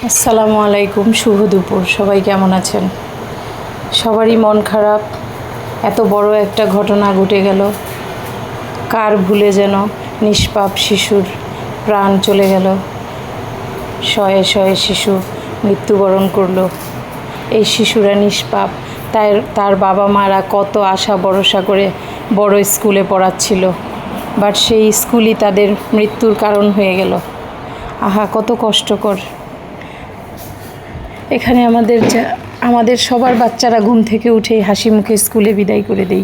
আসসালামু আলাইকুম, শুভ দুপুর। সবাই কেমন আছেন? সবারই মন খারাপ। এত বড় একটা ঘটনা ঘটে গেল। কার ভুলে যেন নিষ্পাপ শিশুর প্রাণ চলে গেল। শয়ে শয়ে শিশু মৃত্যুবরণ করলো। এই শিশুরা নিষ্পাপ। তার বাবা মারা কত আশা ভরসা করে বড় স্কুলে পড়াচ্ছিল, বাট সেই স্কুলই তাদের মৃত্যুর কারণ হয়ে গেল। আহা, কত কষ্টকর। এখানে আমাদের সবার বাচ্চারা ঘুম থেকে উঠেই হাসি মুখে স্কুলে বিদায় করে দেই,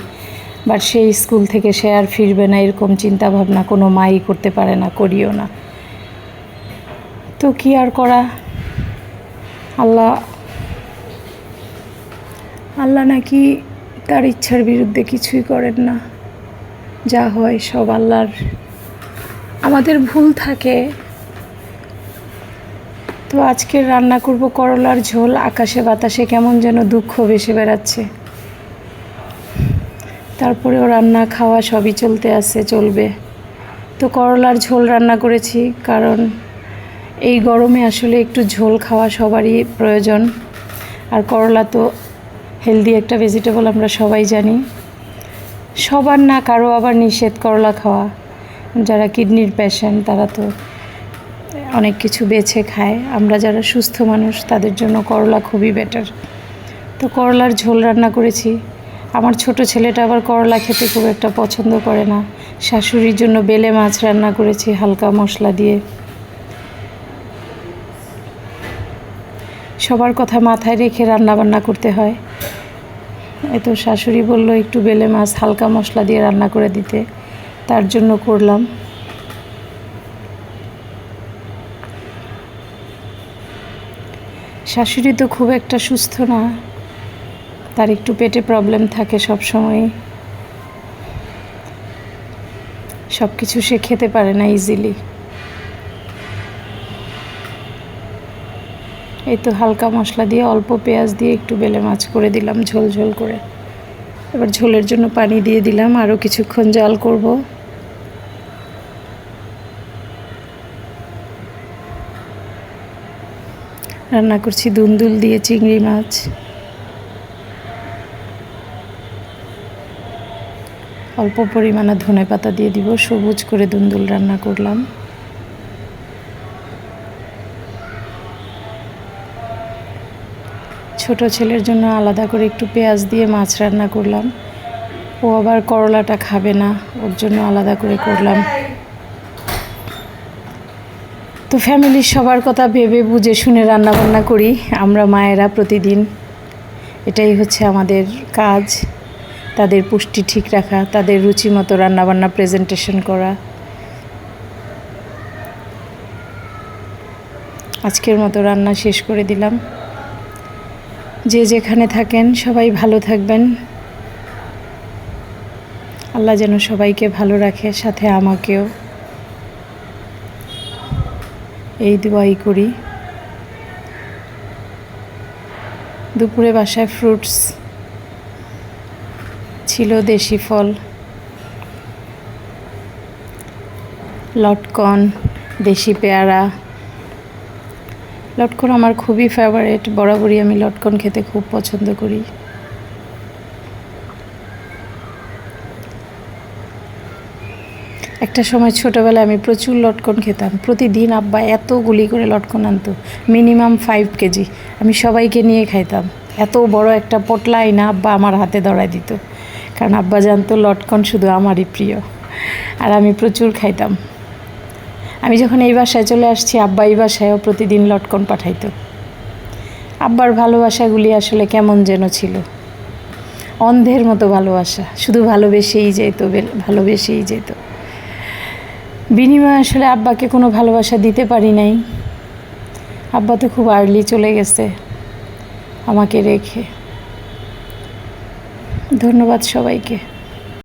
বাট সেই স্কুল থেকে সে আর ফিরবে না এরকম চিন্তা ভাবনা কোনো মাই করতে পারে না, করিও না। তো কি আর করা, আল্লাহ নাকি তার ইচ্ছার বিরুদ্ধে কিছুই করেন না। যা হয় সব আল্লাহর। আমাদের ভুল থাকে। তো আজকে রান্না করব করলার ঝোল। আকাশে বাতাসে কেমন যেন দুঃখ ভেসে বেড়াচ্ছে। তারপরেও রান্না খাওয়া সবই চলবে। তো করলার ঝোল রান্না করেছি, কারণ এই গরমে আসলে একটু ঝোল খাওয়া সবারই প্রয়োজন। আর করলা তো হেলদি একটা ভেজিটেবল, আমরা সবাই জানি। সবার না, কারো আবার নিষেধ করলা খাওয়া। যারা কিডনির পেশেন্ট তারা তো অনেক কিছু বেছে খায়। আমরা যারা সুস্থ মানুষ তাদের জন্য করলা খুবই বেটার। তো করলার ঝোল রান্না করেছি। আমার ছোট ছেলেটা আবার করলা খেতে খুব একটা পছন্দ করে না। শাশুড়ির জন্য বেলে মাছ রান্না করেছি হালকা মশলা দিয়ে। সবার কথা মাথায় রেখে রান্না বান্না করতে হয়। তো শাশুড়ি বললো একটু বেলে মাছ হালকা মশলা দিয়ে রান্না করে দিতে, তার জন্য করলাম। শাশুড়ি তো খুব একটা সুস্থ না, তার একটু পেটে প্রবলেম থাকে সব সময়। সব কিছু সে খেতে পারে না ইজিলি। এই তো হালকা মশলা দিয়ে অল্প পেঁয়াজ দিয়ে একটু বেলে মাছ করে দিলাম ঝোল ঝোল করে। এবার ঝোলের জন্য পানি দিয়ে দিলাম, আরও কিছুক্ষণ জাল করব। রান্না করছি দুন্দুল দিয়ে চিংড়ি মাছ। অল্প পরিমাণে ধনেপাতা দিয়ে দিব। সবুজ করে দুন্দুল রান্না করলাম। ছোট ছেলের জন্য আলাদা করে একটু পেঁয়াজ দিয়ে মাছ রান্না করলাম। ও আবার করলাটা খাবে না, ওর জন্য আলাদা করে করলাম। তো ফ্যামিলির সবার কথা ভেবে বুঝে শুনে রান্না বান্না করি আমরা মায়েরা প্রতিদিন। এটাই হচ্ছে আমাদের কাজ, তাদের পুষ্টি ঠিক রাখা, তাদের রুচি মতো রান্নাবান্না প্রেজেন্টেশন করা। আজকের মতো রান্না শেষ করে দিলাম। যে যেখানে থাকেন সবাই ভালো থাকবেন। আল্লাহ যেন সবাইকে ভালো রাখে, সাথে আমাকেও। এই দোয়াই করি। দুপুরে বাসায় ফ্রুটস ছিল, দেশি ফল, লটকন, দেশি পেয়ারা। লটকন আমার খুবই ফেভারিট, বরাবরই আমি লটকন খেতে খুব পছন্দ করি। একটা সময় ছোটোবেলায় আমি প্রচুর লটকন খেতাম। প্রতিদিন আব্বা এতগুলি করে লটকন আনতো, মিনিমাম 5 কেজি। আমি সবাইকে নিয়ে খাইতাম। এত বড় একটা পটলা আইনা আব্বা আমার হাতে ধরায় দিত, কারণ আব্বা জানতো লটকন শুধু আমারই প্রিয়, আর আমি প্রচুর খাইতাম। আমি যখন এই বাসায় চলে আসছি, আব্বা এই বাসায়ও প্রতিদিন লটকন পাঠাইতো। আব্বার ভালোবাসাগুলি আসলে কেমন যেন ছিল, অন্ধের মতো ভালোবাসা, শুধু ভালোবেসেই যেত। বিনিময়ে আসলে আব্বাকে কোনো ভালোবাসা দিতে পারি নাই। আব্বা তো খুব আর্লি চলে গেছে আমাকে রেখে। ধন্যবাদ সবাইকে।